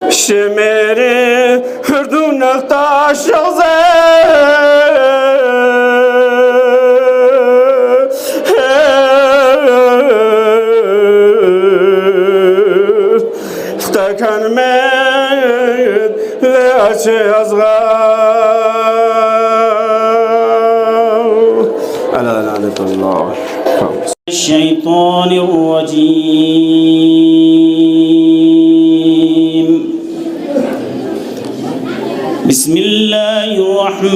شميري هردون نقطع شغزة اختكن من لأشي أصغر على لعنة الله. الشيطان الرجيم. بسم الله الرحمن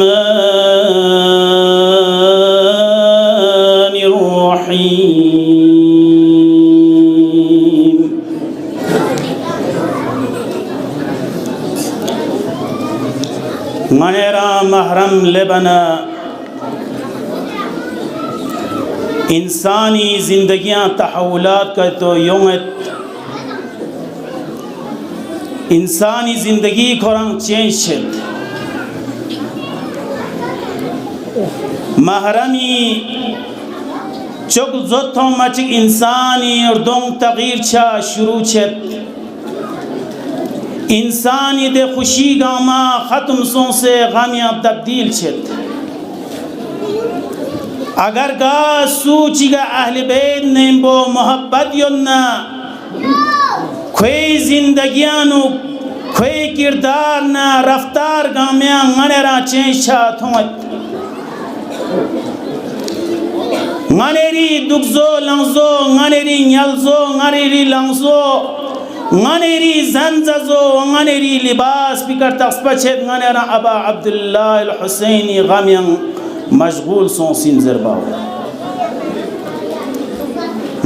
الرحيم. منيرا محرم لبنا इंसानी ज़िंदगियाँ तहव्वुलात का तो योमत इंसानी ज़िंदगी खोरंग चेंज शद महरमी चुक ज़ोत्थों मचिक इंसानी और दोंग तगीर छा शुरू छद इंसानी दे खुशी गामा ख़त्म सों से गामियाँ तब्दील छद अगर गा सूचिगा अहले बैत ने बो मोहब्बत योन्ना खोई जिंदगियानु खोई किरदार ना रफ्तार गामिया ngανera चेंशा थोंत ngανeri दुगजो लंगजो ngανeri न्यालजो ngανeri लंगजो ngανeri zanzazo ngανeri लिबास पिकर तस्पचेत ngανera अबा अब्दुल्लाह अल हुसैनी गामिया मशगूल सों सिंजर बाव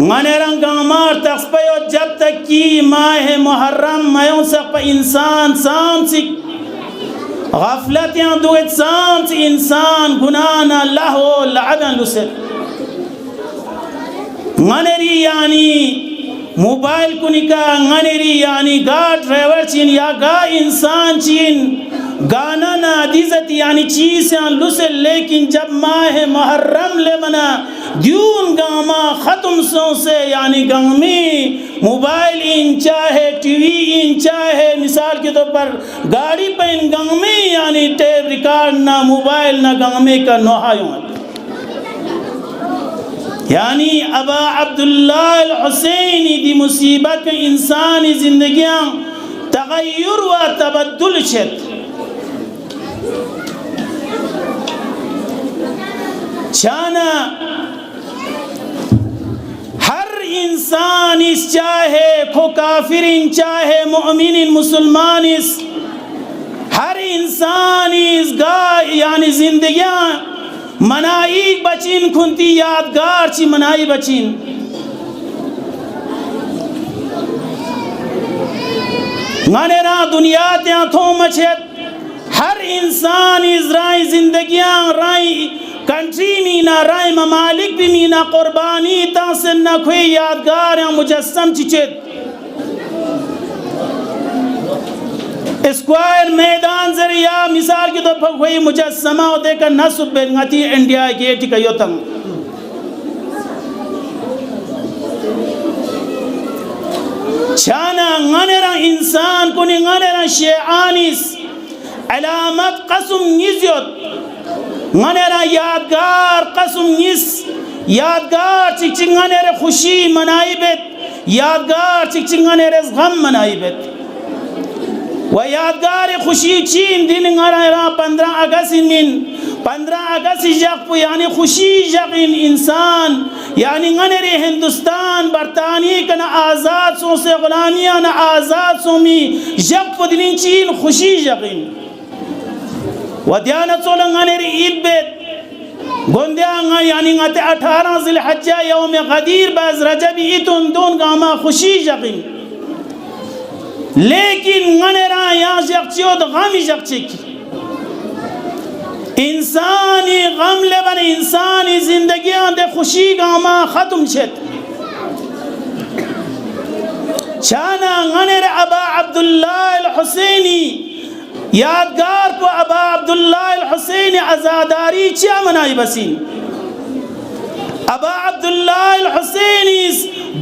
ngανerang gamar taqpayo जब तक कि माह मुहर्रम mayon saq इंसान सामसिक गफलत या दुत सामस इंसान गुनाना लहो लअबन लुसर ngανeri यानी मोबाइल कुनिका ngανeri यानी गा ड्राइवर चिन या गा इंसान चिन गाना ना दिज़त यानी चीज़ लुसे लेकिन जब माह मुहर्रम ले मना द्यून गामा ख़त्म सो से यानी गंगमी मोबाइल इन चाहे टीवी इन चाहे मिसाल के तौर पर गाड़ी पे इन गंगमी यानी टेप रिकॉर्ड ना मोबाइल ना गंगमी का नोहायों यानी अबा अब्दुल्लाह अल हुसैनी दी मुसीबत में इंसानी ज़िंदगियाँ तग़य्युर व तबद्दुल शद चाना हर इंसान इस चाहे खो काफिर चाहे मुअमिन मुसलमान इस हर इंसान इस गा यानी जिंदगियां मनाई बचिन खुंती यादगार ची मनाई बचिन ngανera दुनिया त्या थो मचेत हर इंसान इस राय जिंदगियां राय कंट्री मीना राय ममालिक भी मीना कुर्बानी तासन न खोई यादगार या मुजस्सम चिचेत स्क्वायर मैदान जरिया मिसाल के तौर पर खोई मुजस्समा और देखकर नस्ब बेंगती इंडिया गेट का योतंग छाना ngανera इंसान को नि ngανera शेआनिस अलामत कसम निज़्यत ngανera यादगार कसम निस यादगार चिक ngανera खुशी मनाई बेत यादगार चिक ngανera गम मनाई बेत व यादगार खुशी चीन दिन ngανera 15 अगस्त मिन 15 अगस्त जब यानी खुशी जब इंसान यानी ngανera हिंदुस्तान बरतानी का ना आज़ाद सो से गुलामिया ना आज़ाद सो मी जब दिन चीन खुशी जगिन वद्याना चोला ngανera ईद बेत गोंदिया यानी ngate 18 ज़िलहज्जा यौम गदीर बाज रजब ईदुन दोन गामा खुशी जगिन लेकिन ngανera या जगचियोद गम जगचिक इंसानी गम लेबन इंसानी जिंदगियां दे खुशी गामा खत्म छत छाना ngανera अबा अब्दुल्लाह अल हुसैनी यादगार को अबा अब्दुल्लाह अल हुसैनी आज़ादारी क्या मनाई बसीन अबा अब्दुल्लाह अल हुसैनी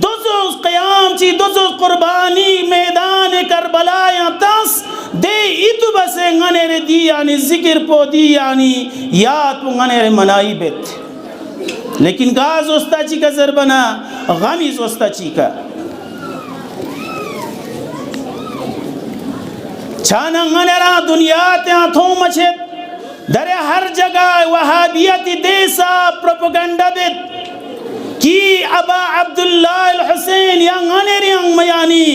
दोजो क़याम ची दोजो कुर्बानी मैदान करबला या ता दे इतु बसे ngane re di yani zikir po di yani याद po ngane re manaई bet लेकिन गाज ओस्ताची का जरबना गमी ओस्ताची का छाना ngane ra दुनिया ते आथों मचे दरे हर जगह वहाबियती देसा प्रोपेगेंडा बेत कि अबा अब्दुल्ला अल हुसैन या ngane रियांग मयानी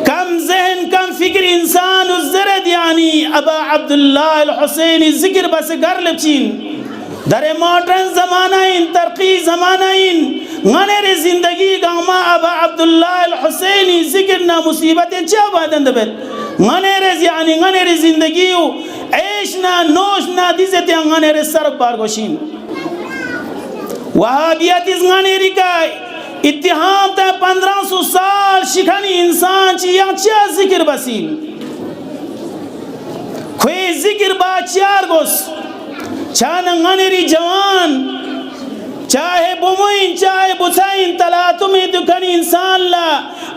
कम जहन कम फिक्र इंसान उज़रद यानी अबा अब्दुल्ला अल हुसैन जिक्र बस कर लचीन दरे मॉडर्न ज़माना इन तरक्की ज़माना इन ngane रे जिंदगी गामा अबा अब्दुल्ला अल हुसैन जिक्र ना मुसीबतें चा बादन दबेत ngane रे जिंदगी ऐश ना नोश ना दिज़ते ngane रे सर बार गोशीन वहाबियत इस ngane री का इत्तिहाम ता 1500 साल शिखानी इंसान ची या चा जिक्र बसीन खे जिक्र बा चार गोस छाना ngane री जवान चाहे बुमुइन चाहे बुसाइन तला तुम्हें दुखनी इंसान ला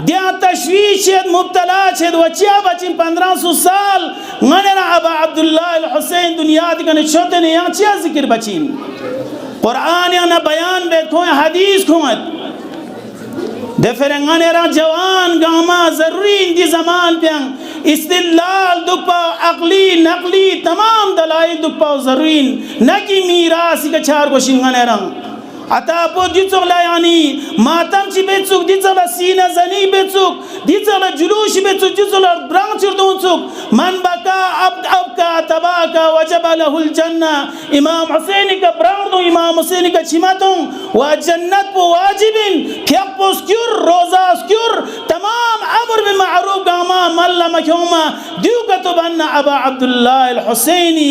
दिया तशवीश मुब्तला छेद वचिया बचिन 1500 साल ngane ra अबा अब्दुल्ला अल हुसैन दुनिया दिखने छोटे ने यहाँ चिया जिक्र बचिन कुरान या ना बयान बेत खोए हदीस खोए दफर ngane ra जवान गामा जरूरी इंदी ज़मान प्यांग इस्तिलाल दुपा अकली नकली तमाम दलाइल दुपा जरूरी न कि मीरास का चार को शिंगने रंग आता पो दिचोला यानी मातम ची बेचुक दिचोला सीना जनी बेचुक दिचोला जुलूश बेचुक दिचोला ब्रांग चिरदुंचुक मन बका अब का तबाका वजब लहुल जन्ना इमाम हुसैन का ब्रांग दो इमाम हुसैन का छिमातों व जन्नत पो वाजिबिन फिक पो स्क्यूर रोजा स्क्यूर तमाम अमर में मारूफ गामा मल्ला मख्यूमा दियो का तो बनना अबा अब्दुल्ला अल हुसैनी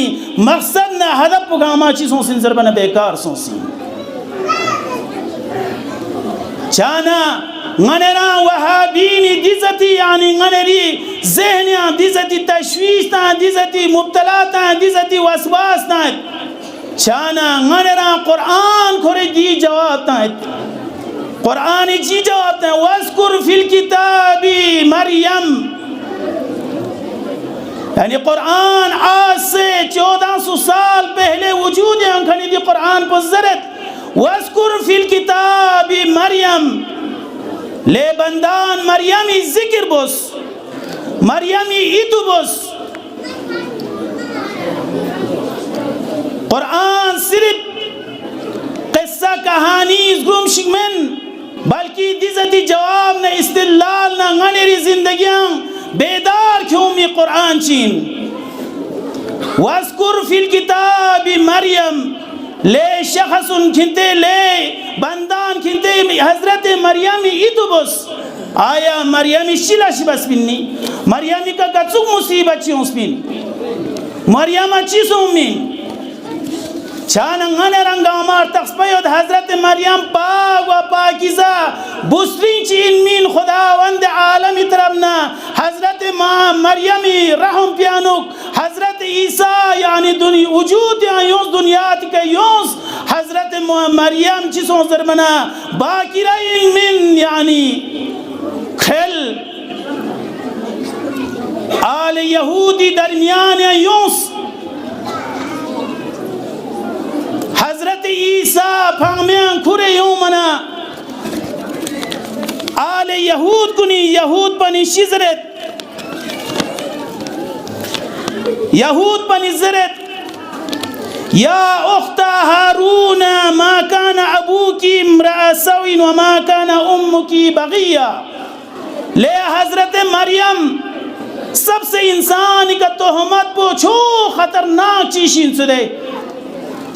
मकसद ना हदफ गामा चीज़ों से ज़रबना बेकार सोसी चाना ngane ra wahabini dizati yani ngane ri zehniya dizati tashwish ta dizati mubtala ta dizati waswas ta chana ngane ra Quran khore di jawab ta Quran ji jawab ta wazkur fil kitabi Maryam यानी कुरान आज से 1400 साल पहले वजूद है अंखनी दी कुरान पर ज़रत वज़कुर fill किताबी मरियम ले बंदान मरियमी जिक्र बोस मरियमी इतु बोस कुरान सिर्फ किस्सा कहानी गुम शिकमन बल्कि दिजती जवाब न इस्तिलाल न गनेरी जिंदगियां बेदार क्यों में कुरान चीन वज़कुर फिल किताबी मरियम ले शख़्सुन खिंते ले बंदान खिंते हज़रत मरियमी इतुबस आया मरियमी शिला शिबस बिन्नी मरियमी का कचुक मुसीबत चीज़ बिन मरियम चीज़ों में छानंगने रंगामार तख्सपयोद हज़रत मरियम पाक व पाकिज़ा बुस्री चीन मीन खुदावंद आलम इतरबना हज़रत मरियमी रहम प्यानुक हज़रत ईसा यानी दुनिया वजूद यों दुनिया के यों हज़रत मरियम चीज़ों ज़रबना बाकिरा इल्मिन यानी खेल आल यहूदी दरमियान यों हज़रत ईसा फांगम्यां खुरे यूं मना आले यहूद कुनी यहूद पनी शिजरत यहूद पनी ज़रत या उख्ता हारून मा काना अबूकी इम्रा सविन व मा काना उम्मुकी बगिया ले हज़रत मरियम सबसे इंसान का तोहमत पूछो खतरनाक चीज़ सुदे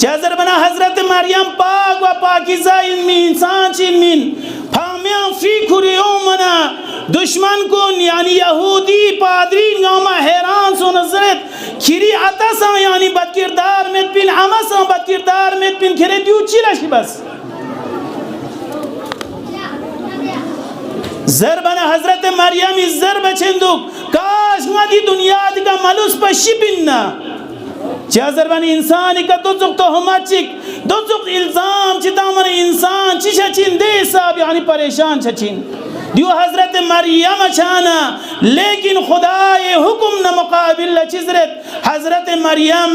जज़र बना हज़रत मरियम पाक व पाकिज़ा इनमी इंसान चिनमिन फामियां फी खुरियों मना दुश्मन को यानी यहूदी पादरीन गामा हैरान सो नजरत खिरी अतसा यानी बदकिरदार में पिन अमसा बदकिरदार में पिन खिरे दियो चिला शिबस ज़रबना हज़रत मरियम इस ज़रब चंदुक काश मदी दुनिया का मलुस पर शिबिन्ना जज़रबन इंसान का दो चुक तो हमाचिक दो चुक इल्ज़ाम चितामन इंसान चिशचिन दे साब यानी परेशान चचिन दियो हजरत मरियम छाना लेकिन खुदाए हुक्म न मुकाबिल चिजरत हजरत मरियम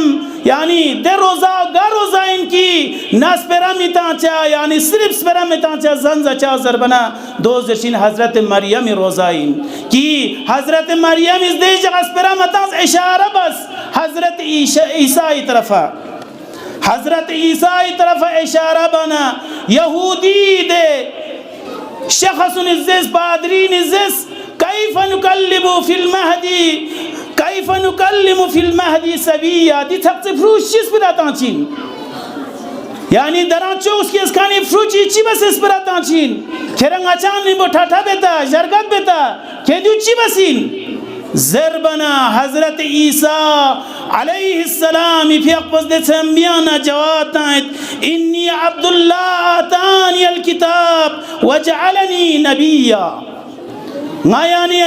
यानी दे रोजा गा रोजा इनकी नास्पेरा मिताचा यानी सिर्फ स्पेरा मिताचा जंजा चाजर बना दो जशीन हजरत मरियम रोजाइन की हजरत मरियम इस दे जगह स्पेरा मतास इशारा बस हजरत ईसा की तरफा हजरत ईसा की तरफा इशारा बना यहूदी दे शख्सन इज़्ज़िस पादरीन इज़्ज़िस कैफ़ नुकल्लिमु फिल महदी कैफ़ नुकल्लिमु फिल महदी सबिया दी थक से फ्रूशिस पिरातांचीन यानी दरांचो उसके इसकानी फ्रूची चिबस इस पिरातांचीन खेरंग आचान निबो ठाठा बेता जरगत बेता खेदू चिबसीन ज़रबना हजरत ईसा अलैहिस्सलाम fi aqbaz de tambiyana jawatan inni abdullah atani alkitab waj'alani nabiyya nga yani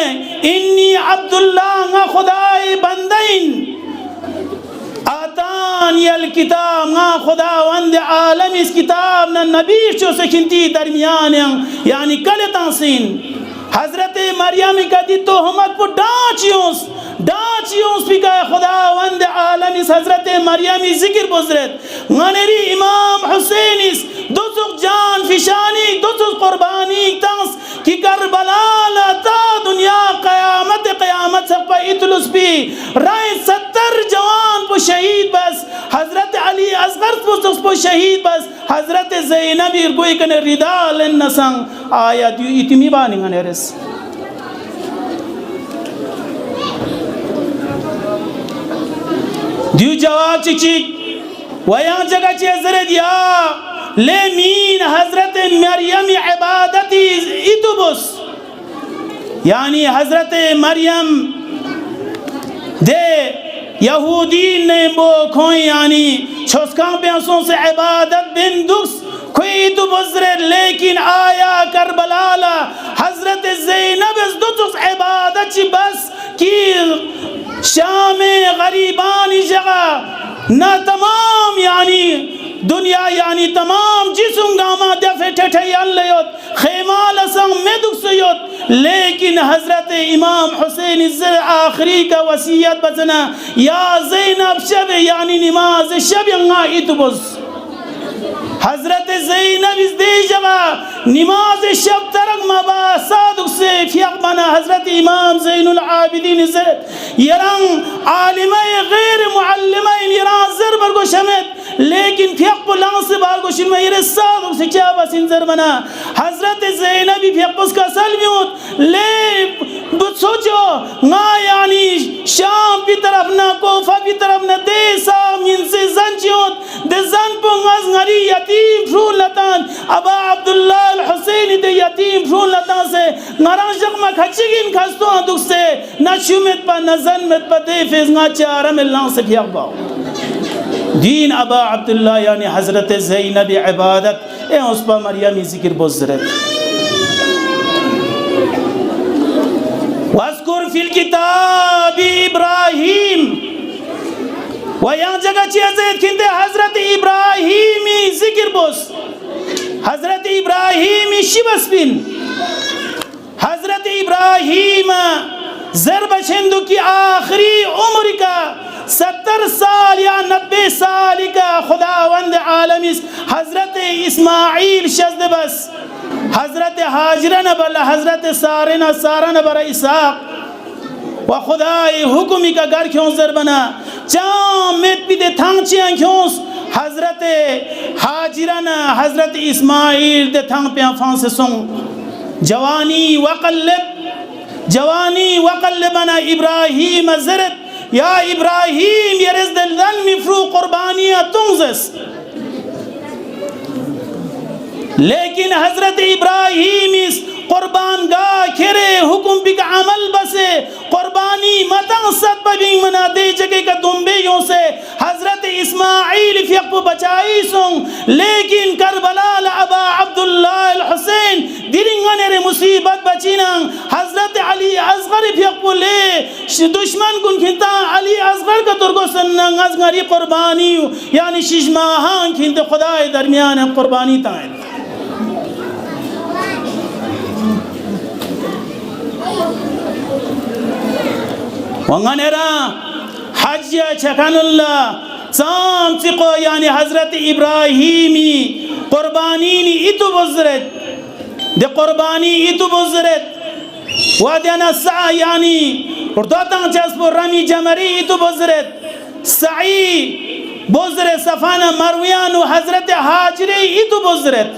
inni abdullah nga khudai bandain atani alkitab nga khudawand alam is kitab na nabi cho sekinti darmiyan yani kale tansin हजरत मरियम का दी तो हमत को डांचियों पिका खुदावंद आलम इस हजरत मरियम जिक्र बुजरत गनेरी इमाम हुसैन इस दो सुख जान फिशानी दो सुख कुर्बानी तंस कि करबला लाता दुनिया क़यामत सब पर इतलुस भी राय 70 जवान को शहीद बस हजरत अली असगर को शहीद बस हजरत ज़ैनब इरगोई कने रिदाल नसंग आया दु इतमी बानी गनेरस दियो जवाब चिची वयां जगह चेज़रे दिया ले मीन हजरत मरियम इबादती इतुबुस यानी हजरत मरियम दे यहूदी ने बो खोई यानी छोस्कां प्यासों से इबादत बिन दुस कोई तो बुज़रे लेकिन आया करबलाला हजरत ज़ैनब इस दुस इबादत ची बस की शाम गरीबानी जगह ना तमाम यानी दुनिया यानी तमाम जिसम गामा दफे ठठे अल्लाह खेमाल असंग में दुख सयोत लेकिन हजरत इमाम हुसैन इज़्ज़त आखिरी का वसीयत बचना या ज़ैनब शब यानी नमाज शब यंगा इतबुस हजरत ज़ैनब इस दे जगह नमाज शब तरक मबा सादुक से फियक बना हजरत इमाम ज़ैनुल आबिदीन इज़्ज़त यरंग आलिमा गैर मुअल्लिमा यरंग ज़रबर को शमत लेकिन फियक को लांग से बार को शिन में ये सादुक से क्या बस इंजर बना हजरत ज़ैनब भी फियक उसका सलमियत ले सोचो ना यानी शाम की तरफ ना कोफा की तरफ ना दे साम इनसे जंचियोत दे जन पुंगस ngari yatim frun latan aba abdullah al-husaini de yatim frun latan se ngarang jagma khachigin khasto aduk se na shumet pa na zanmet pa de fez nga chara melan se phiyaba din aba abdullah yani hazrat zainab ibadat e us pa maryam zikr bozret वाज़कुर फिल किताब इब्राहिम वयां जगह चीज़ें किंदे हजरत इब्राहिमी जिक्र बोस हजरत इब्राहिमी शिबस बिन हजरत इब्राहिम ज़रबशंदु की आखिरी उम्र का 70 साल या 90 साल का खुदावंद आलमिस हजरत इस्माइल शज़द बस हजरत हाजरा न बला हजरत सारा न बरा इसाक व खुदाए हुक्मी का घर क्यों जर बना चाम मेत भी दे थांग चियां क्यों हजरत हाजरा न हजरत इस्माइल दे थांग पे फांस सुन जवानी वक़ल्लब बना इब्राहिम ज़रत या इब्राहिम यरज़ दल मिफ्रू कुर्बानियाँ तुंगज़स लेकिन हजरत इब्राहिम इस कुर्बान गा खेरे हुकुम बिक अमल बसे कुर्बानी मतंग सत बबिंग मना दे जगह का दुम्बेयों से हजरत इस्माइल फियक बचाई सुंग लेकिन करबला अबा अब्दुल्लाह अल-हुसैन दिरिंगने रे मुसीबत बचिनंग हजरत अली असगर फियक ले दुश्मन कुन खिंता अली असगर का तुर्गो सन्नंग असगरी कुर्बानी यानी शिजमाहां खिंते खुदाए दरमियान कुर्बानी ताए وانغنرا حج چکن الله سام تقو يعني حضرت إبراهيمي قربانيني إتو بزرت دي قرباني إتو بزرت ودينا السعى يعني ردوتان جسب رمي جمري إتو بزرت سعي بزرت صفانا مرويان وحضرت حاجري إتو بزرت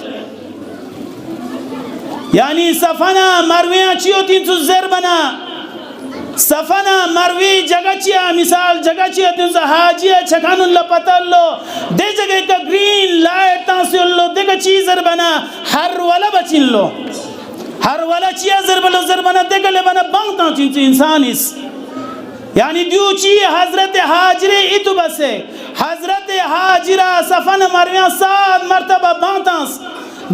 يعني صفانا مرويان چيو تنسو زربنا صفانا مروی جگہ چیا مثال جگہ چیا تنسا حاجیہ چھکان اللہ پتہ اللہ دے جگہ کا گرین لائٹ تانسی اللہ دے کا چیز زربنا ہر والا بچین لو ہر والا چیا زربنا دے کا لبنا بانگ تانسی انسان اس یعنی دیو چی حضرت حاجرے اتو بسے حضرت حاجرہ صفانا مرویان 7 مرتبہ بانگ تانس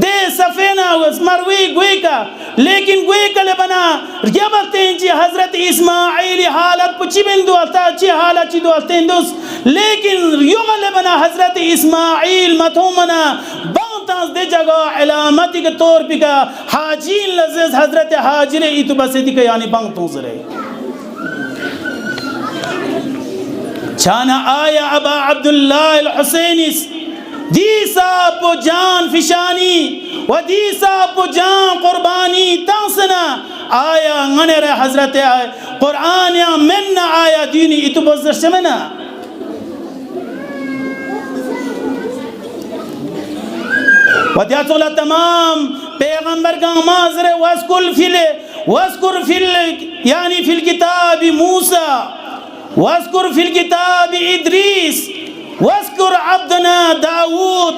دے سفینہ مروی گوئی کا لیکن گوئی کا لبنا یہ بلتے ہیں جی حضرت اسماعیل حالت پچی بندو آتا چی حالت چی دو آلتے ہیں دوست لیکن یوں لبنا حضرت اسماعیل متومنا بانتاز دے جگہ علامتی کے طور پہ کا حاجین لذیذ حضرت حاجر ایتو بسیدی کا یعنی بانتوں سے رہے چھانا آیا ابا عبداللہ الحسینیس دیسا پو جان فشانی و دیسا پو جان قربانی تانسنا آیا غنر حضرت قرآن یا من آیا دینی اتو بزر شمنا و دیاتو اللہ تمام پیغمبر کا مازر واسکر فی الكتاب موسیٰ واسکر فی الكتاب ادریس واذكر عبدنا داود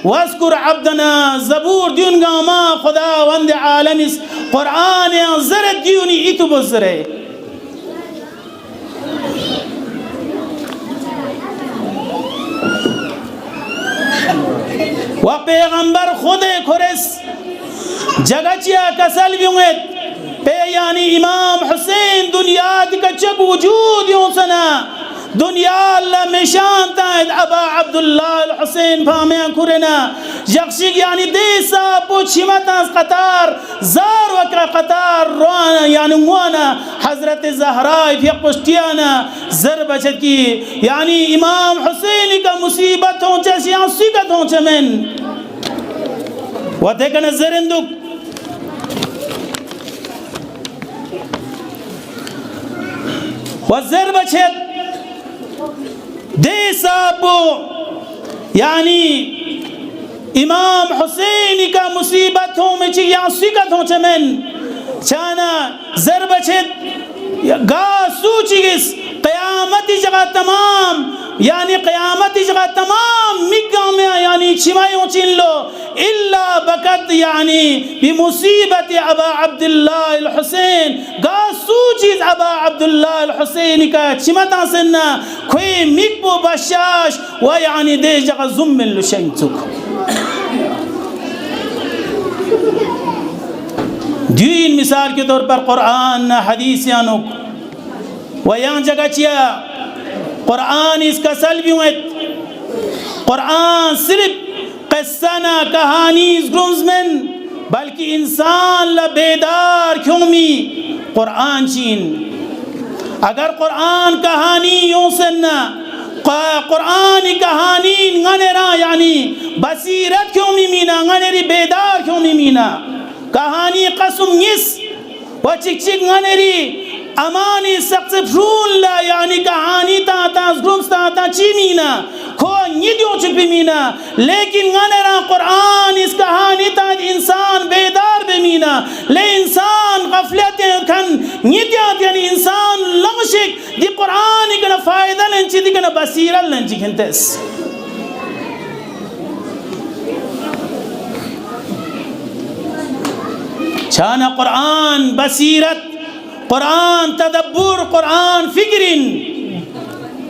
واذكر عبدنا زبور دیون گاما خدا وند عالم قرآن زرد دیونی ایتو بزره و پیغمبر خود کرس جگہ چیا کسل بیونت پہ یعنی امام حسین دنیا دیکھ چک وجود یوں سنا دنیا اللہ میں شانتا ہے ابا عبداللہ الحسین پامیاں کرنا یکشک یعنی دیسا پوچھیمتا قطار زار وکا قطار روانا یعنی موانا حضرت زہرائی فی پشتیانا زر بچت کی یعنی امام حسینی کا مصیبت ہوں چیسی سکت ہوں چمن و دیکھنا زرندک و زر بچت دیسا پو یعنی امام حسینی کا مصیبت ہوں میں چی یہاں سکت ہوں چمن چانا زر بچت گا سوچی گس قیامتی جگہ تمام یعنی قیامتی جگہ تمام مگا میں یعنی چھمائیوں چین لو الا بکت یعنی بمصیبت ابا عبداللہ الحسین گا سوچیز ابا عبداللہ الحسین کا چھمتا سننا کوئی مگ پو بشاش و یعنی دے جگہ زمن لشین چک دین مثال کے طور پر قرآن حدیث یانک و یہاں جگہ چیا قرآن اس کا سلبیوت قرآن صرف قصہ نہ کہانی گرمزمن بلکہ انسان لبیدار کیومی قرآن چین اگر قرآن کہانی یوں سننا قرآن کہانی غنرا یعنی بصیرت کیومی مینا غنری بیدار کیومی مینا کہانی قسم یس و چک چک غنری امانی سقط فرون لا یعنی کہانی تا گرمز تا چیمینا کھو نیدیوں چپی مینا لیکن غنرا قرآن اس کہانی تا انسان بیدار بے مینا لے انسان غفلت کھن نیدیات یعنی انسان لغشک دی قرآن کنا فائدہ لنچی دی کنا بصیرہ لنچی کھنتس چھانا قرآن بصیرت قرآن تدبر قرآن فکرین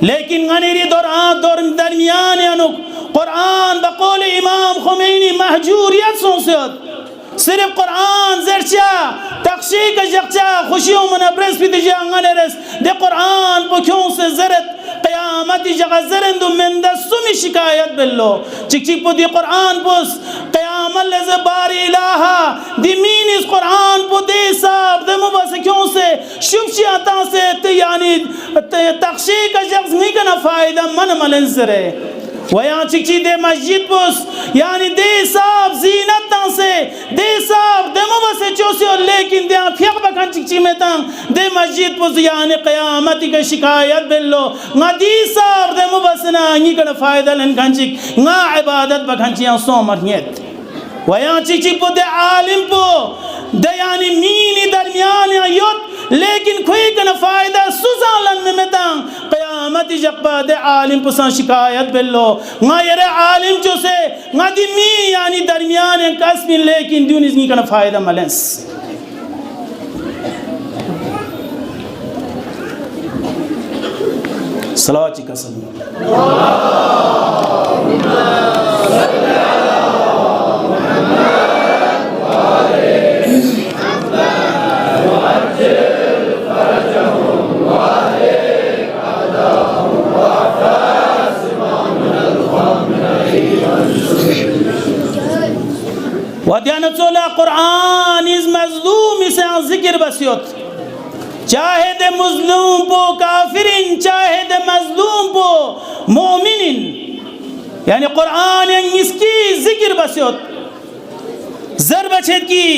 لیکن غنیری دور درمیان انک قرآن بقول امام خمینی محجوریت سونسیت صرف قرآن زرچا تقشیق جقچا خوشیوں من برس پی دیجا غنیرس دے قرآن پو کیوں سے زرت قیامتی جگہ زرندو من دستمی شکایت بلو چک چک پو دی قرآن پوس قیامت لزے باری الہا دی مینیس قرآن پو دے صاحب دے مباسے کیوں سے شبشی آتا سے यानी तख्शी का शख्स नहीं करना फ़ायदा मन मलंसर है वहाँ चिची दे मस्जिद पुस यानी दे साब जीनत से दे साब दमो बसे चोसे लेकिन दे फिर बखन चिची में तंग दे मस्जिद पुस यानी क़यामत की शिकायत बिल्लो ngadi साब दमो बसना नहीं करना फ़ायदा लन कंचिक ना इबादत बखंचियाँ सो मरनियत वहाँ चिची पो दे आलिम पो दे यानी मीनी दरमियान योत लेकिन कोई कन फ़ायदा सुजालन में तंग क़यामत जब्बा दे आलिम पुसा शिकायत बिल्लो ना ये आलिम जो से ngadi मी यानी दरमियान कसमिन लेकिन दुनिया नहीं कन फ़ायदा मलेंस सलावत कसम वद्यानचोला कुरान इस मज़लूम से ज़िक्र बसियत चाहे दे मज़लूम पो काफिरिन चाहे दे मज़लूम पो मोमिनिन यानी कुरान इसकी ज़िक्र बसियत ज़रबछत की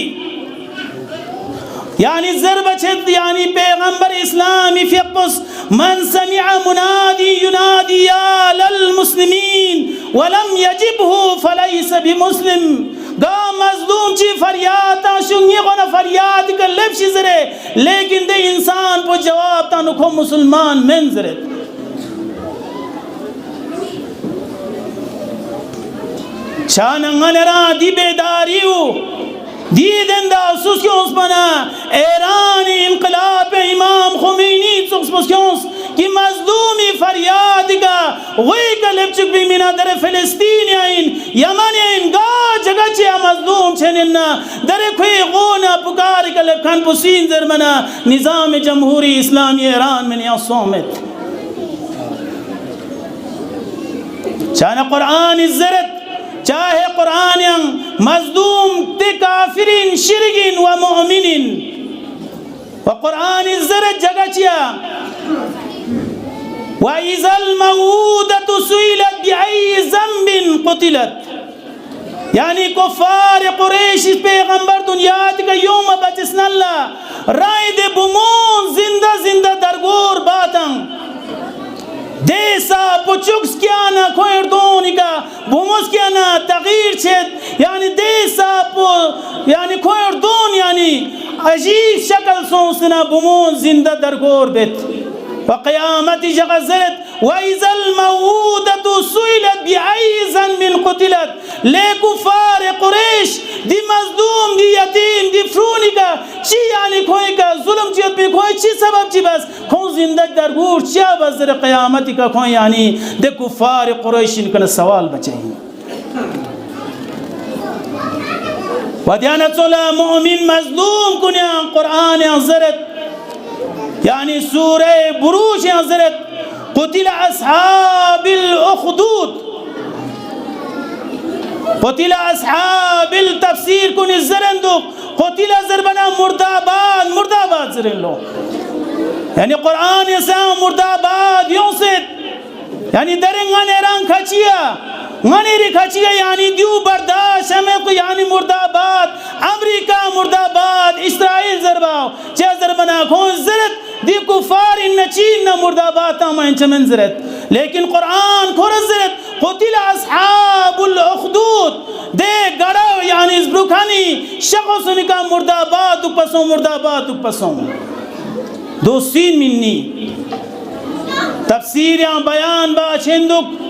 यानी ज़रबछत यानी पैगंबर इस्लामी फ़िक़्स मन समिअ मुनादी युनादी या लल मुस्लिमीन वलम यजिबहु फलैस बिमुस्लिम गा मज़लूम ची फरियाद ता शुंगी कोना फरियाद का लब शिजरे लेकिन दे इंसान पो जवाब ता नुखो मुसलमान मंजरे शानंगनरा दी बेदारियो दी दंदा सुस्योंस बना ईरान इनकलाब इमाम खुमैनी सुस्योंस कि मज़लूमी फरियाद का वही कलब चुक भी मिना दर फ़लस्तीन आइन यमन आइन गा जगह चे मज़लूम छेनना दर कोई गोना पुकार कलब खान पुसीन ज़रमना निज़ाम जमहूरी इस्लामी ईरान में निया सोमत शान कुरान इज़्ज़त चाहे कुरान मज़लूम ते काफिरिन शिरगिन व मुअमिनिन व कुरान इज़्ज़त जगह चिया व इज़ल मऊदतु सुइलत बिअय्यि ज़ंबिन क़ुतिलत यानी कुफ़ार कुरैश पैगंबर दुनिया का योम बचस्नल्ला राय दे बुमोन जिंदा जिंदा दरगोर बातंग देसा पुचुक्स क्या ना खोयरदोनी का बुमोस क्या ना तगीर छेद यानी देसा पु यानी खोयरदोन यानी अजीब शक्ल सोचना बुमोन जिंदा दरगोर बेत वक़यामत जगज़रत वइज़ल मऊदतु सुइलत बिअय्यि ज़ंबिन क़ुतिलत ले कुफ़ार कुरैश दी मज़लूम दी यतीम दी फ्रूनिका ची यानी खोई का जुल्म चियत भी खोई ची सबब ची बस खो जिंदा दरगूर चिया बज़र क़यामत का खोई यानी दे कुफ़ार कुरैश इनका सवाल बचाई वद्यानचोला मुमिन मज़लूम कुन्या कुरान हज़रत यानी सूरे बुरूज हज़रत क़ुतिल अस्हाबिल उख़दूद क़ुतिल अस्हाबिल तफसीर कुन ज़रंदुक क़ुतिल ज़रबना मुर्दाबाद मुर्दाबाद ज़रन लो यानी कुरान ऐसा मुर्दाबाद यूसित यानी दरंगाने रंग खचिया गनेरी खचिया यानी दियो बर्दाश्त हमें को यानी मुर्दाबाद अमेरिका मुर्दाबाद इस्राइल ज़रबाओ चे ज़रबना खोन ज़रत दी कुफार इन चीन न मुर्दाबाद तामाइन चमन ज़रत लेकिन कुरान खोर ज़रत क़ुतिल अस्हाबुल उख़दूद दे गड़ा यानी ज़ब्रुखानी शख़्स निका मुर्दाबाद उपसों दो सीन मिन्नी तफसीर या बयान बाशिंदुक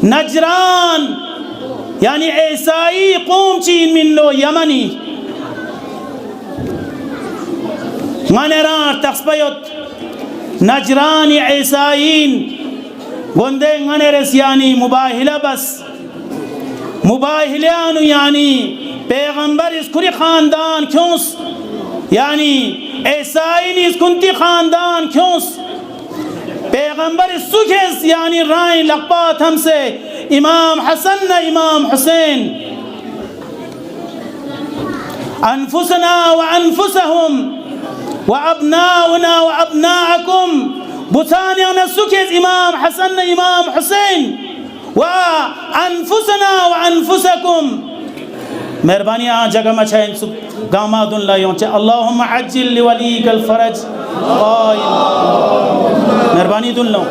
नजरान यानी ईसाई कौम चीन मिन्नो यमनी मनरार तख्सपयत नजरान ईसाईन गोंदे गनेरस यानी मुबाहिला बस मुबाहिलानु यानी पैगंबर इस खुरी खानदान क्योंस यानी ईसाईन इस कुंती खानदान क्योंस पैगंबर सुखेस यानी राय लकपात हमसे इमाम हसन न इमाम हुसैन अनफुसना व अनफुसहुम व अबनाउना व अबनाअकुम بوتان يعني سكيز إمام حسن إمام حسين وأنفسنا وأنفسكم مهرباني آن جگہ مچھائیں گاماد اللہ یونچہ اللہم عجل لولیک الفرج مہربانی دن لوں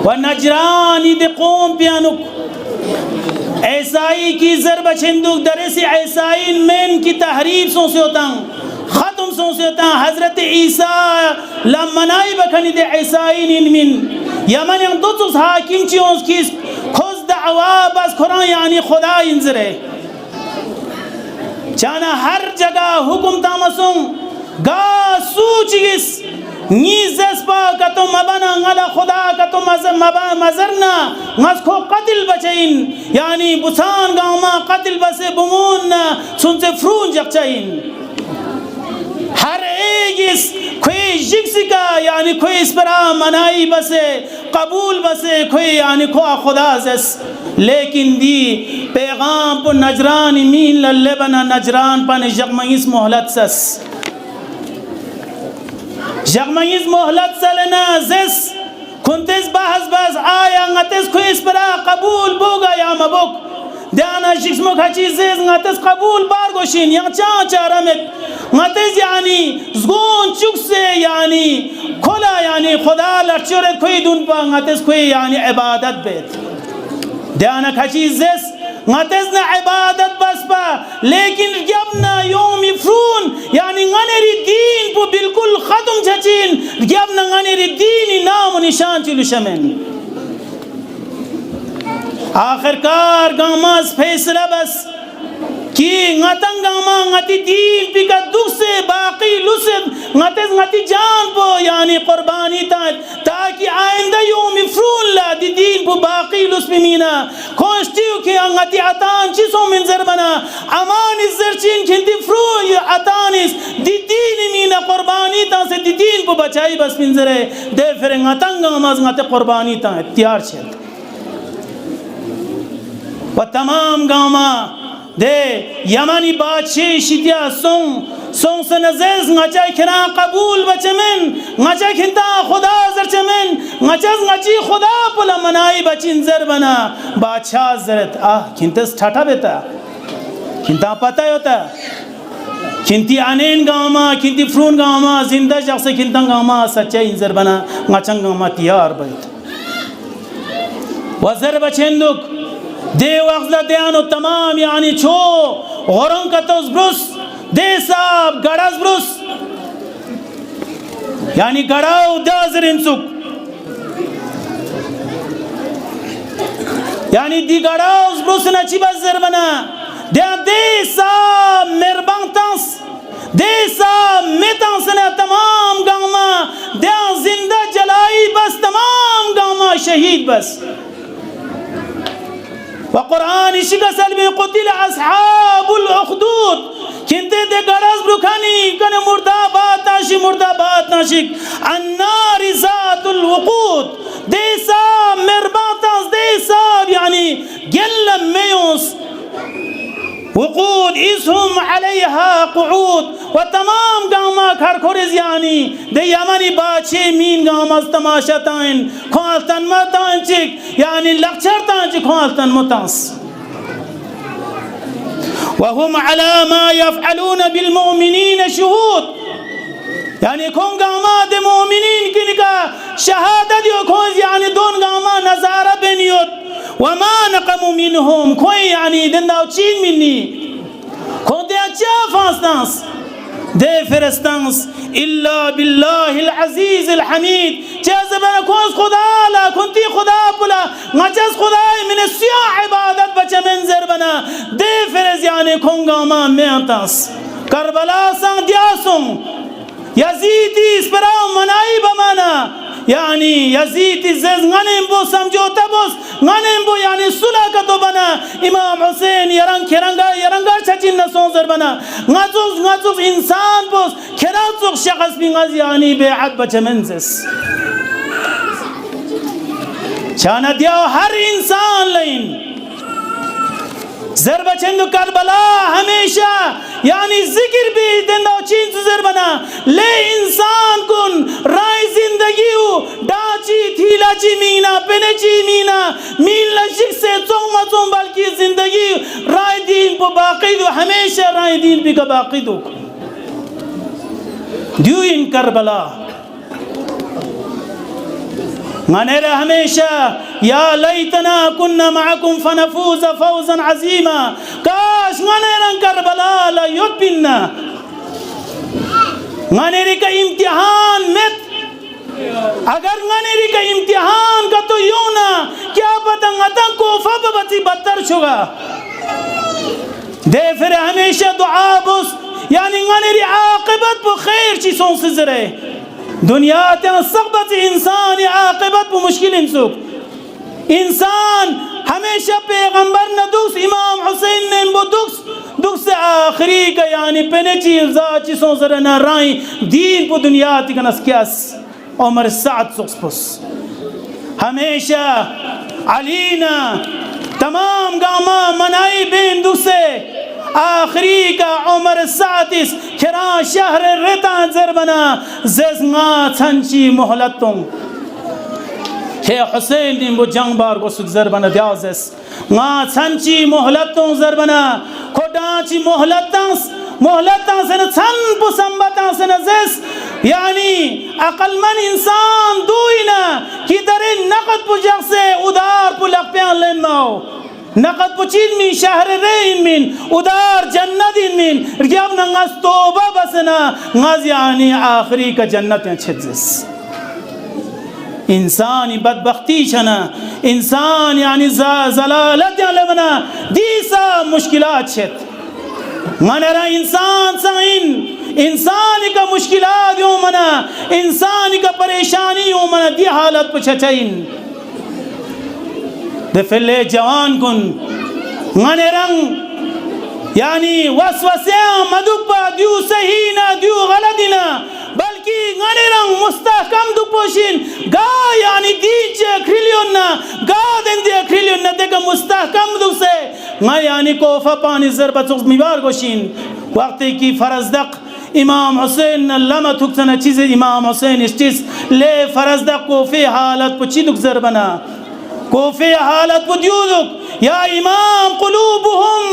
ونجرانی دی قوم پیانک عیسائی کی ضرب چندوک درسی عیسائین من کی تحریف سو سے ہوتا ختم سو سے ہوتا حضرت عیسیٰ لمنائی بکھنی دے عیسائین من یمن یم دوتوس حاکم چیونس کی خوز دعوا بس قرآن یعنی خدا انزرے چانا ہر جگہ حکم تامسوں گا سوچگس نیزس پا کتو مبنا غلا خدا کتو مزرنا غز کو قتل بچین یعنی بسان گاما قتل بسے بمون سن سے فرون جگچین ہر ایک اس کوئی جگسی کا یعنی کوئی اس پر منائی بسے قبول بسے کوئی یعنی کوئی خدا زس لیکن دی پیغام پر نجران مین للبنا نجران پا نجگمگیس محلت سس جگمگیز محلت سلنا زس کنتس بحث بس آیا نتس کوئیس پرا قبول بوگا یا مبوک دیانا شکسمو کھچی زیز نتس قبول بارگوشین یا چان چارمت نتس یعنی زگون چک سے یعنی کھلا یعنی خدا لرچورت کوئی دن پا نتس کوئی یعنی عبادت بیت دیانا کھچی زیز نتزنا عبادت بس پا لیکن جبنا یوم فرون یعنی غنری دین پو بالکل ختم چھچین جبنا غنری دینی نام و نشان چلو شمین آخرکار گاماز فیصلہ بس کی غتن گاما غتی دین پی کا دکھ سے باقی لسد غتز غتی جان پو یعنی قربانی تاکہ آئندہ یوم فرون لا دی دین پو باقی لس پی مینا کوشتیو کہ غتی عطان چیسو منظر بنا امان الزرچین کھنتی فرون عطانیس دی دین مینا قربانی تا سے دی دین پو بچائی بس منظر ہے دے پھر غتن گاماز غتی قربانی تا تیار چھت و تمام گاما دے یمانی بادشی شدیا سون سے نزیز نچائی کھنا قبول بچمن نچائی کھنتا خدا زرچمن نچاز نچی خدا پلا منائی بچین زر بنا بادشاہ زرت کھنتس ٹھٹا بیتا کھنتا پتہ ہوتا کھنتی آنین گاما کھنتی فرون گاما زندہ جگ سے کھنتا گاما سچائی زر بنا نچنگ گاما تیار بیت وزر بچندک دے وقت دیانو تمام یعنی چھو غرون کتوز بروس دے صاحب گڑاز بروس یعنی گڑاو دازر انسک یعنی دی گڑاوز بروس نچی بزر بنا دے صاحب مربان تانس دے صاحب میتانس نے تمام گاما دے زندہ جلائی بس تمام گاما شہید بس وقرآن شکسل میں قتل اصحاب الاخدود کنتے دے گرز برکانی کن مردابات ناشک النار ذات الوقود دے صاحب مرباطاس دے صاحب یعنی گل میوس وقود اسهم علیہا قعود و تمام گاما کھرکھرز یعنی دے یمنی باچے مین گاما تماشا تائن کھوالتن متائن چک یعنی لکچر تائن چک کھوالتن متانس وهم على ما يفعلون بالمؤمنين شهود یعنی کون گاما دے مومنین کی نکا شہادت یو کھوز یعنی دون گاما نظارہ بینیوت وما نقموا منهم کوئی یعنی دنداو چین منی کون دے اچھا فانستانس دے فرستانس الا باللہ العزیز الحمید چیز بنا کونس خدا لا کنتی خدا پلا نچز خدای من سیاہ عبادت بچے منظر بنا دے فرز یعنی کونگا ما میں انتانس کربلا سان دیاسوں یزیدی اس پر منائی بمانا یعنی यानी यजीद इज़्ज़त गनेम बो समझौता बोस गनेम बो यानी सुलह का तो बना इमाम हुसैन यरंगा चचिन नसोंजर बना गाजुस इंसान बोस खेराजुक शख्स भी गज यानी बेअद बचमंजस चाना दिया हर इंसान लाइन ज़रबा चंदु करबला हमेशा यानी जिक्र भी देना चीन सुज़र बना ले इंसान कुन राय जिंदगी डाची थीलाची मीना पेनेची मीना मील नशिक से चों बल्कि जिंदगी राय दीन को बाकी दो हमेशा राय दीन भी का बाकी दो द्यू इन करबला मनेरा हमेशा या लैतना कुन्ना माकुम फनफूज फौजन अजीमा काश मनेरा करबला ला युबिन्ना मनेरी का इम्तिहान में अगर मनेरी का इम्तिहान का तो यूं ना क्या पता ngatan को फबती बदतर छुगा दे फिर हमेशा दुआ बुस यानी मनेरी आक़िबत bu खैर चीज़ों से ज़रे दुनिया ते सक़बत इंसान आक़िबत bu मुश्किल इंसुक इंसान हमेशा पैगंबर न दुस इमाम हुसैन ने वो दुस से आखिरी का यानी पेनेची ज़ाची सोज़र न राई दीन bu दुनिया ती कनस क्यास उमर सात सुक्स हमेशा अलीना तमाम गामा मनाई बेन दुसे आखिरी का उमर सातिस खिरा शहर रेता जरबना जज़ना छंची मोहलतों हे हुसैन ने वो जंग बार को जरबना दियाज़स ना छंची मोहलतों जरबना खोडाची मोहलतां से न छन पुसंबतां से न जस यानी अकलमन इंसान दुईना किधरे नकद पुजक से उदार पुलक प्यान लेन माओ नकद पुचीन में शहर रेन में उदार जन्नत इन में जब नंगस तोबा बसना नज यानी आखिरी का जन्नत में छिद्स इंसान बदबख्ती छना इंसान यानी जलालत यालबना दीसा मुश्किलात छित मनरा इंसान साइन इंसान का मुश्किलात यो मना इंसान का परेशानी यो मना दी हालत पुछचाइन दफले जवान कुन मने रंग यानी वसवसे मदुपा दियो सही ना दियो गलत ना बल्कि मने रंग मुस्तहकम दुपोशिन गा यानी दीचे खिलियन ना गा देंदे खिलियन ना देका मुस्तहकम दुसे मैं यानी कोफा पानी ज़रबत मिवार गोशिन वक्त की फरजदक इमाम हुसैन लमा थुकतना चीज़ इमाम हुसैन स्टिस ले फरजदक कोफे हालत पुचिदुक ज़रबना कोफे हालत पुद्यूदुक या इमाम कुलूबुहुम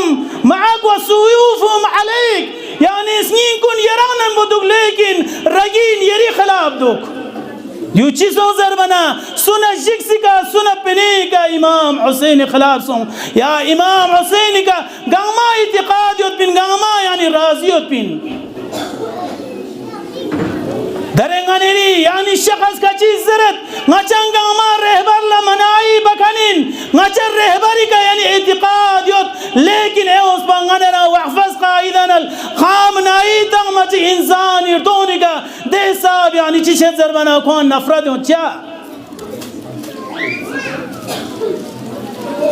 मअक व सुयूफुहुम अलैक यानी स्नीन कुन यरानन बुदुक लेकिन रगीन यरी खिलाफ दुक यू चीज़ों ज़रबना सुना जिक्सी का सुना पिने का इमाम हुसैन खिलाफ सों या इमाम हुसैन का गामा इतिकाद योत पिन गामा यानी राज़ियोत पिन दरेंगानेरी यानी शख्स का चीज़ ज़रत नचंग गामा रहबर ला मनाई बखनिन नचर रहबरी का यानी इतिकाद योत लेकिन ए उस बंगनेरा वहफज़ काइदन अल खाम नाई तंग मची इंसान इर्तोनी का देसाब यानी चीज़ ज़रबना कौन नफ़रत हो क्या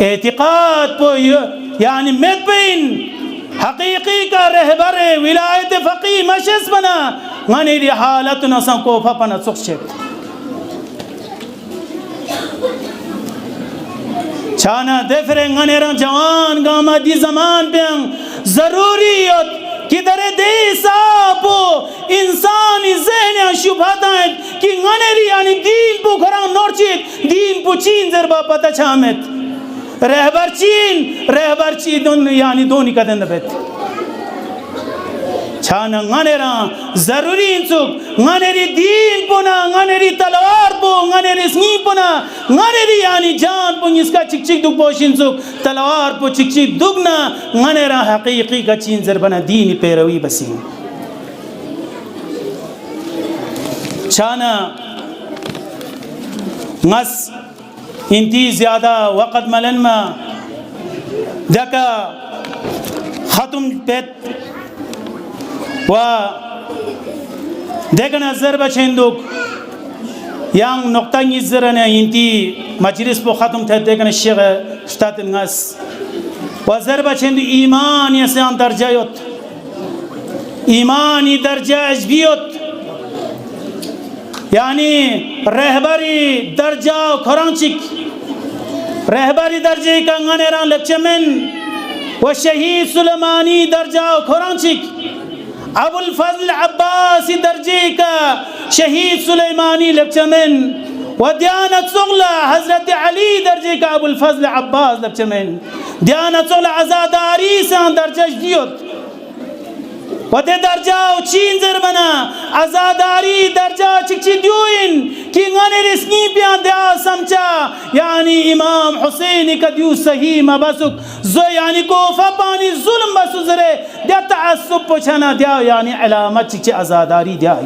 इतिकाद पो यानी मेदबिन हकीकी का रहबर विलायत फ़क़ी मशस बना गनेरी हालत नसा को फपना सुखशे छाना देफरे गनेरा जवान गामा दी जमान पे जरूरी किधरे देसा पो इंसान ज़हन शुभता है कि गनेरी यानी दीन पो खरा नोरचित दीन पो चीन ज़रबा पता छामेत रहबर चीन यानी दोनी का दिन बेत छाना गनेरा जरूरी इंसुक गनेरी दीन पुना गनेरी तलवार पो गनेरी स्नी पुना गनेरी यानी जान पुन इसका चिक चिक दुख पोशिन सुक तलवार पो चिक चिक दुगना गनेरा हकीकी का चीन ज़रबना दीन पैरवी बसी छाना मस इंती ज़्यादा वक़्त मलन मा जका ख़त्म पेट व देखना ज़रबा चेंदुक yang nokta ngizrana inti majlis po khatum thate kan Sheikh Ustad ngas wazarba chendu iman yasan darjayot imani darja ajbiyot yani rehbari darja khoranchik rehbari darje ka nganeran lecchamen wa shahid Sulaimani darja khoranchik Abul Fazl Abbas darje ka शहीद Sulemani lieutenant व दियानत सोगला हजरत अली दर्जे का अबुल फजल Abbas lieutenant दियानत सोगला आज़ादारी से दर्जा दियोत व दे दर्जा चीन जरमना आज़ादारी दर्जा चिकची दियोइन कि गाने रिस्नी पियां दिया समचा यानी इमाम हुसैन का दियो सही मबसुक जो यानी कोफा पानी जुल्म बसुजरे दिया तअस्सुब पुछना दिया यानी अलामत चिकची आज़ादारी दिया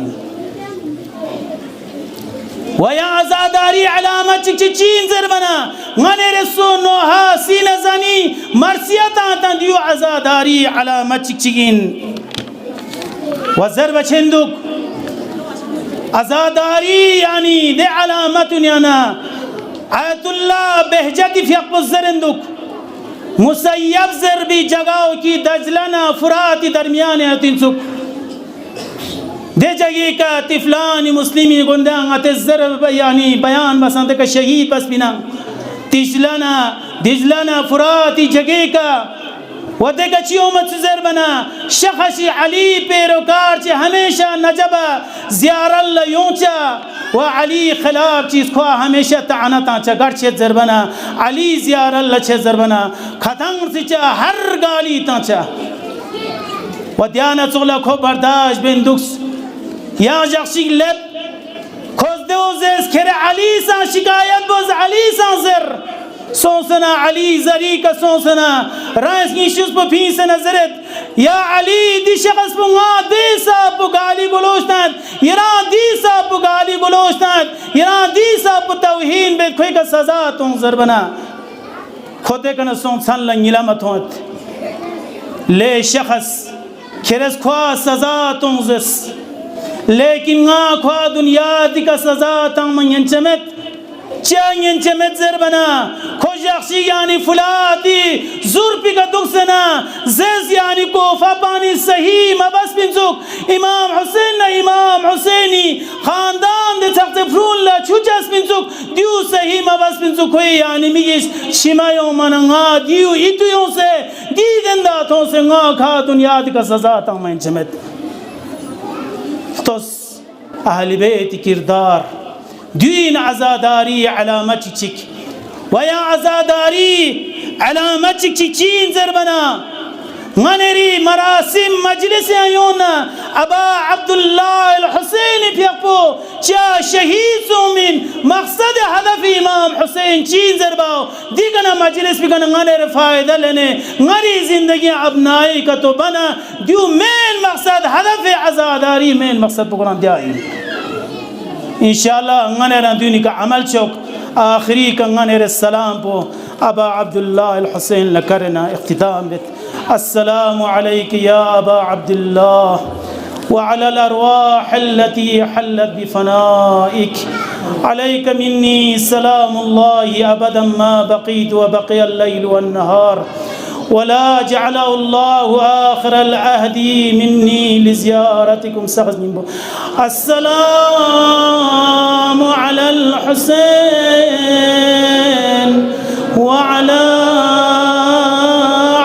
वया आज़ादारी अलामत चिकचीन जरबना मने रसो नोहा सीना जानी मर्सियत आता दियो आज़ादारी अलामत चिकचिगिन वजर बचेंदुक आज़ादारी यानी दे अलामत याना आयतुल्लाह बहजती फियक़ जरंदुक मुसय्यब जरबी जगाओ की दजलना फुराती दरमियान अतिनसुक दे जगह का तिफलानी मुस्लिमी गुंदांग अतज़र यानी बयान बसंत का शहीद बस बिना दिजलाना फुराती जगह का वदे का चियोमत सुज़र बना शख़सी अली पेरोकार चे हमेशा नजबा ज़ियारल्ला योंचा व अली खिलाफ चीज़ ख्वा हमेशा ताना तांचा गढ़ जरबना अली ज़ियारल्ला चे जरबना खतंग सिचा हर गाली तांचा व दियाना चुगला खो बर्दाश्त बिन दुख्स या जख्शी लेब खोज दे उज़ेस खेरे अली सा शिकायत बोज अली सा ज़र सोसना अली ज़री का सोसना राइस की शुस पर फीस नज़रत या अली दी शख्स पुंगा दे सा पुगाली गुलोस्तान यरा दी सा पुगाली गुलोस्तान यरा दी सा पुतौहीन बे खोई का सज़ा तुम ज़र बना खोदे का नसों सन लंगिला मतोत ले शख्स खेरस ख्वा सज़ा तुम ज़स लेकिन गा ख्वा दुनिया दी का सज़ा तंग यंचमत यंचमत ज़रबना खोजाक्षी यानी फुलाती ज़ुर्पी का दुखसना ज़ेज़ यानी कोफा पानी सही मबस बिनजुक इमाम हुसैनी ख़ानदान दे तख्त फ्रूला छुचस बिनजुक दियो सही मबस बिनजुक हुई यानी मिगिश शिमायों मनंगा दियो इतुयों से दी गंदा थों से गा खा दुनिया दी का सज़ा तंग यंचमत तोस अहल बैत किरदार दीन आज़ादारी अलामत चिक वया आज़ादारी अलामत चिक चीन ज़रबना मनेरी मरासिम मजलिस आयोना अबा अब्दुल्लाह अल हुसैन फियक़ो चा शहीद सोमिन मकसद हदफ इमाम हुसैन चीन ज़रबाओ दिगना मजलिस बिगना गनेर फ़ायदा लेने गरी ज़िंदगी अबनाई का तो बना दियो मेन मकसद हदफ आज़ादारी मेन मकसद प्रोग्राम दियाई इंशाअल्लाह गनेर दुनी का अमल चौक आखिरी का गनेर सलाम पो अबा अब्दुल्लाह अल हुसैन लकरना इख्तिताम बित अस्सलामु अलैका या अबा अब्दुल्लाह व अलल अरवाह अल्लती हल्लत बिफनाइक अलैका मिन्नी सलामुल्लाहि अबदन मा बक़ीत व बक़िया अल-लैल वन-नहार वला जअलहु अल्लाहु आखिरल अहदी मिन्नी लिज़ियारतिकुम सग़निबो अस्सलामु अलल हुसैन व अला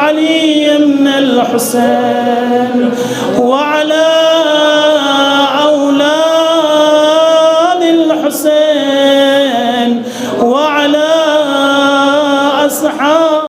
अली इब्न अल हुसैन व अला औलाद अल हुसैन